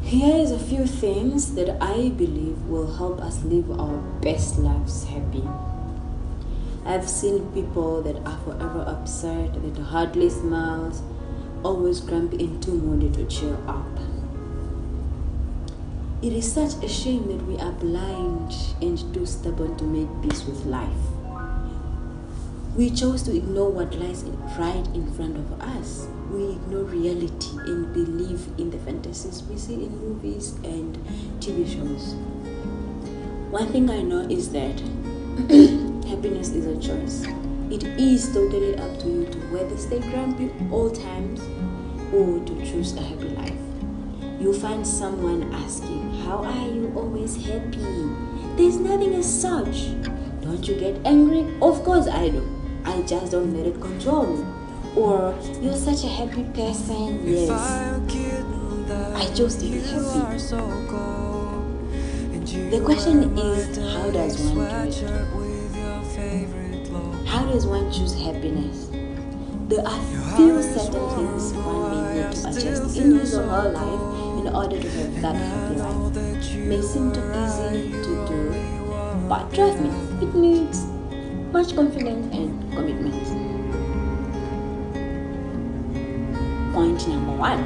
Here is a few things that I believe will help us live our best lives happy. I've seen people that are forever upset, that hardly smiles, always grumpy and too moody to cheer up. It is such a shame that we are blind and too stubborn to make peace with life. We chose to ignore what lies right in front of us. We ignore reality and believe in the fantasies we see in movies and TV shows. One thing I know is that happiness is a choice. It is totally up to you to whether stay grumpy all times or to choose a happy life. You find someone asking, "How are you always happy?" There's nothing as such. Don't you get angry? Of course I do. I just don't let it control me. Or, "You're such a happy person." Yes, I chose to be happy. The question is, how does one do it? How does one choose happiness? There are few certain things one may need to adjust in his or her life in order to have that happy life. May seem too easy to do, but trust me, it needs much confidence and commitment. Point number 1.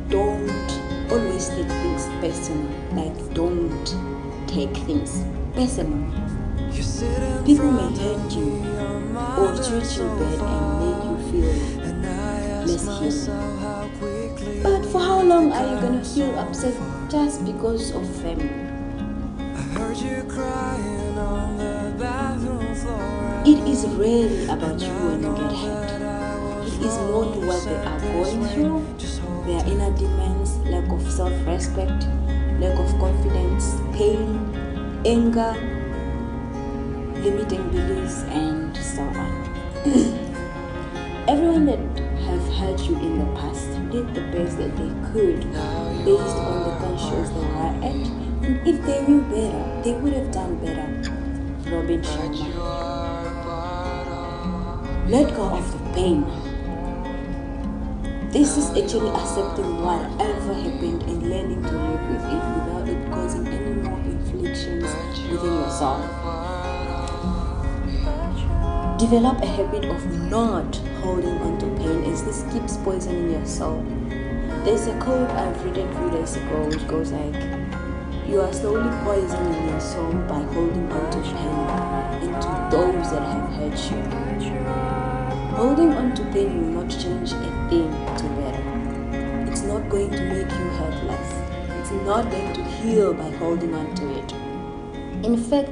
Don't always take things personal. Like, don't take things personal. People may hurt you or treat you bad and make you feel less human. But for how long are you gonna feel upset just because of them? It is rarely about you when you get hurt. It is more to what they are going through, their inner demons, lack of self-respect, lack of confidence, pain, anger, limiting beliefs, and so on. Everyone that have hurt you in the past did the best that they could based on the conscience they were at, and if they knew better, they would have done better. Robin Sharma. Let go of the pain. This is actually accepting whatever happened and learning to live with it without it causing any more inflictions within yourself. Develop a habit of not holding on to pain, as this keeps poisoning your soul. There's a quote I've read a few days ago which goes like, "You are slowly poisoning your soul by holding on to pain and to those that have hurt you." Holding on to pain will not change a thing to better. It's not going to make you hurt less. It's not going to heal by holding on to it. In fact,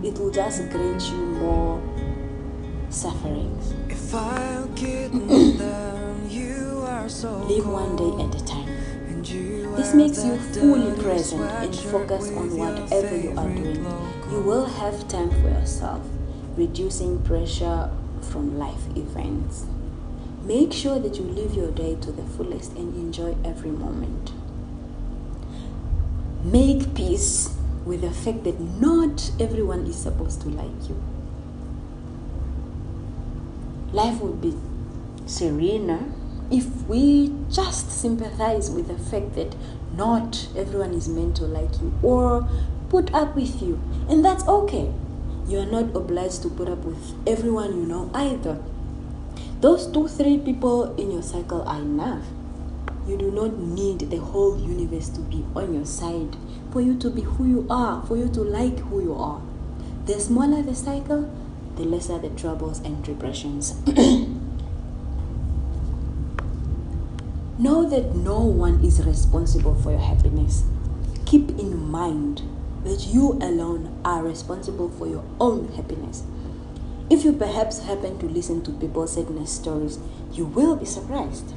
it will just grant you more sufferings. Live one day at a time. This makes you fully present and focus on whatever you are doing. You will have time for yourself, reducing pressure from life events. Make sure that you live your day to the fullest and enjoy every moment. Make peace with the fact that not everyone is supposed to like you. Life would be serener if we just sympathize with the fact that not everyone is meant to like you or put up with you, and that's okay. You are not obliged to put up with everyone you know either. Those 2-3 people in your circle are enough. You do not need the whole universe to be on your side for you to be who you are, for you to like who you are. The smaller the cycle, the lesser the troubles and depressions. Know that no one is responsible for your happiness. Keep in mind that you alone are responsible for your own happiness. If you perhaps happen to listen to people's sadness stories, you will be surprised.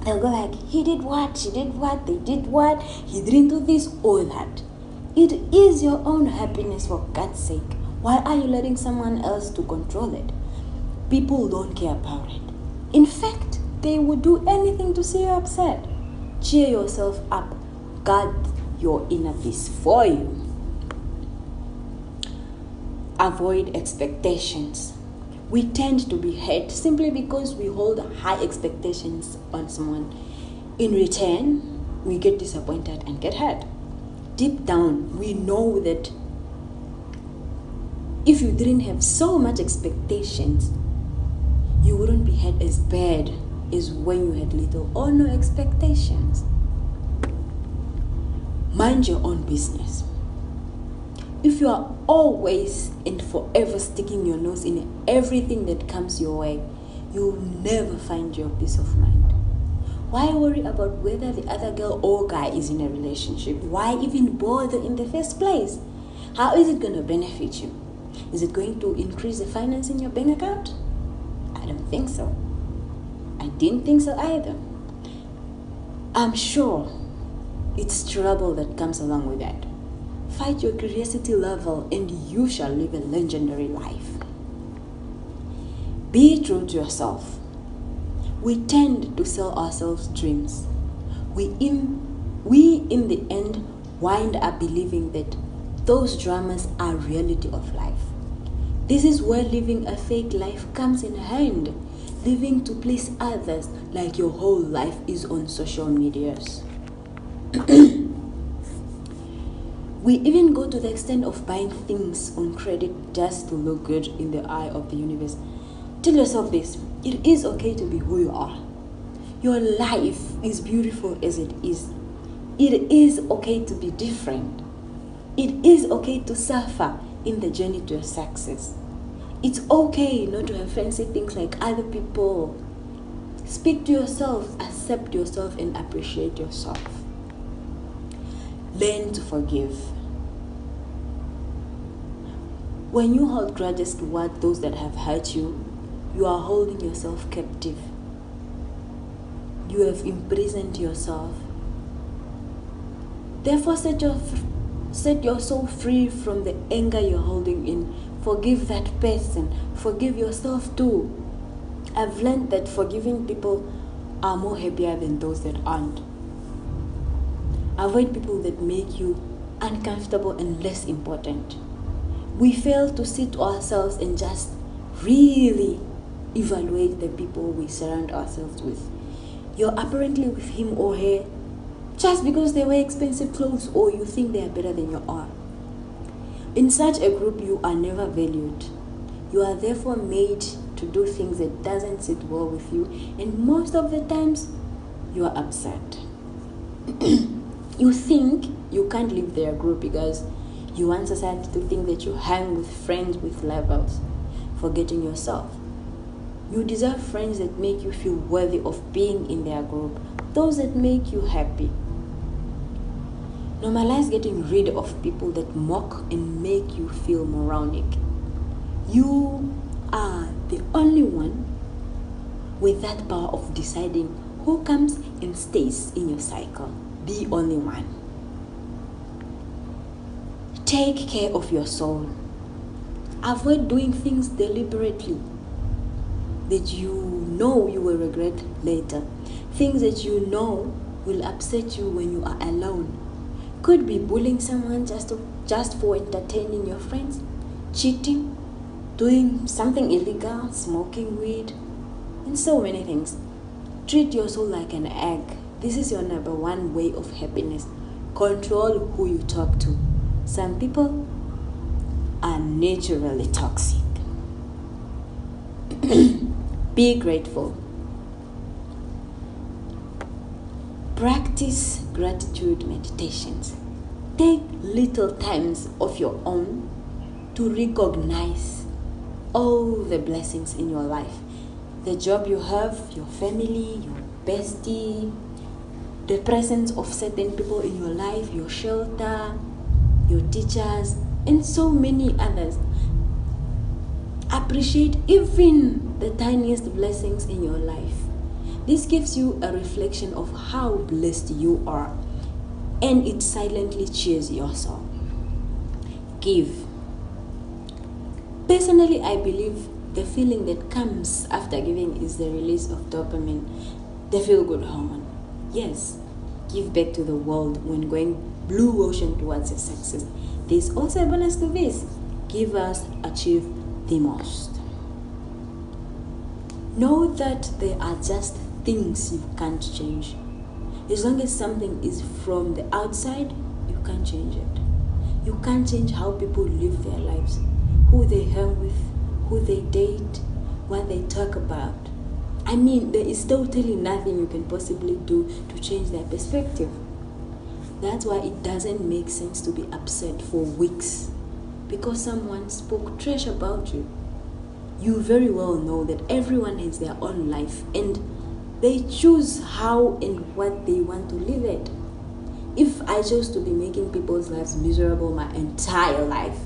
They'll go like, "He did what, she did what, they did what, he didn't do this or that." It is your own happiness, for God's sake. Why are you letting someone else to control it? People don't care about it. In fact, they would do anything to see you upset. Cheer yourself up. Guard your inner peace for you. Avoid expectations. We tend to be hurt simply because we hold high expectations on someone. In return, we get disappointed and get hurt. Deep down, we know that if you didn't have so much expectations, you wouldn't be hurt as bad as when you had little or no expectations. Mind your own business. If you are always and forever sticking your nose in everything that comes your way, you will never find your peace of mind. Why worry about whether the other girl or guy is in a relationship? Why even bother in the first place? How is it going to benefit you? Is it going to increase the finance in your bank account? I don't think so. I didn't think so either. I'm sure it's trouble that comes along with that. Fight your curiosity level and you shall live a legendary life. Be true to yourself. We tend to sell ourselves dreams. We in the end wind up believing that those dramas are reality of life. This is where living a fake life comes in hand. Living to please others like your whole life is on social medias. We even go to the extent of buying things on credit just to look good in the eye of the universe. Tell yourself this: it is okay to be who you are. Your life is beautiful as it is. It is okay to be different. It is okay to suffer in the journey to your success. It's okay not to have fancy things like other people. Speak to yourself, accept yourself, and appreciate yourself. Learn to forgive. When you hold grudges toward those that have hurt you, you are holding yourself captive. You have imprisoned yourself. Therefore, set your soul free from the anger you're holding in. Forgive that person. Forgive yourself too. I've learned that forgiving people are more happier than those that aren't. Avoid people that make you uncomfortable and less important. We fail to sit to ourselves and just really evaluate the people we surround ourselves with. You're apparently with him or her just because they wear expensive clothes or you think they are better than you are. In such a group, you are never valued. You are therefore made to do things that doesn't sit well with you, and most of the times, you are upset. You think you can't leave their group because you want society to think that you hang with friends with levels, forgetting yourself. You deserve friends that make you feel worthy of being in their group, those that make you happy. Normalize getting rid of people that mock and make you feel moronic. You are the only one with that power of deciding who comes and stays in your cycle. The only one. Take care of your soul. Avoid doing things deliberately that you know you will regret later. Things that you know will upset you when you are alone. Could be bullying someone just for entertaining your friends, cheating, doing something illegal, smoking weed, and so many things. Treat your soul like an egg. This is your number one way of happiness. Control who you talk to. Some people are naturally toxic. Be grateful. Practice gratitude meditations. Take little times of your own to recognize all the blessings in your life. The job you have, your family, your bestie, the presence of certain people in your life, your shelter, your teachers, and so many others. Appreciate even the tiniest blessings in your life. This gives you a reflection of how blessed you are, and it silently cheers your soul. Give. Personally, I believe the feeling that comes after giving is the release of dopamine, the feel-good hormone. Yes, give back to the world when going blue ocean towards your success. There's also a bonus to this. Givers achieve the most. Know that there are just things you can't change. As long as something is from the outside, you can't change it. You can't change how people live their lives, who they hang with, who they date, what they talk about. I mean, there is totally nothing you can possibly do to change their perspective. That's why it doesn't make sense to be upset for weeks because someone spoke trash about you. You very well know that everyone has their own life and they choose how and what they want to live it. If I chose to be making people's lives miserable my entire life,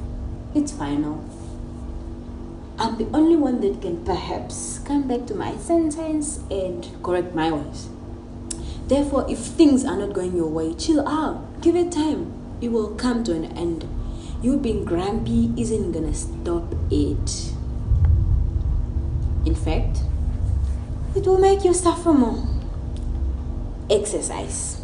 it's final. I'm the only one that can perhaps come back to my sentence and correct my ways. Therefore, if things are not going your way, chill out. Give it time. It will come to an end. You being grumpy isn't gonna stop it. In fact, it will make you suffer more. Exercise.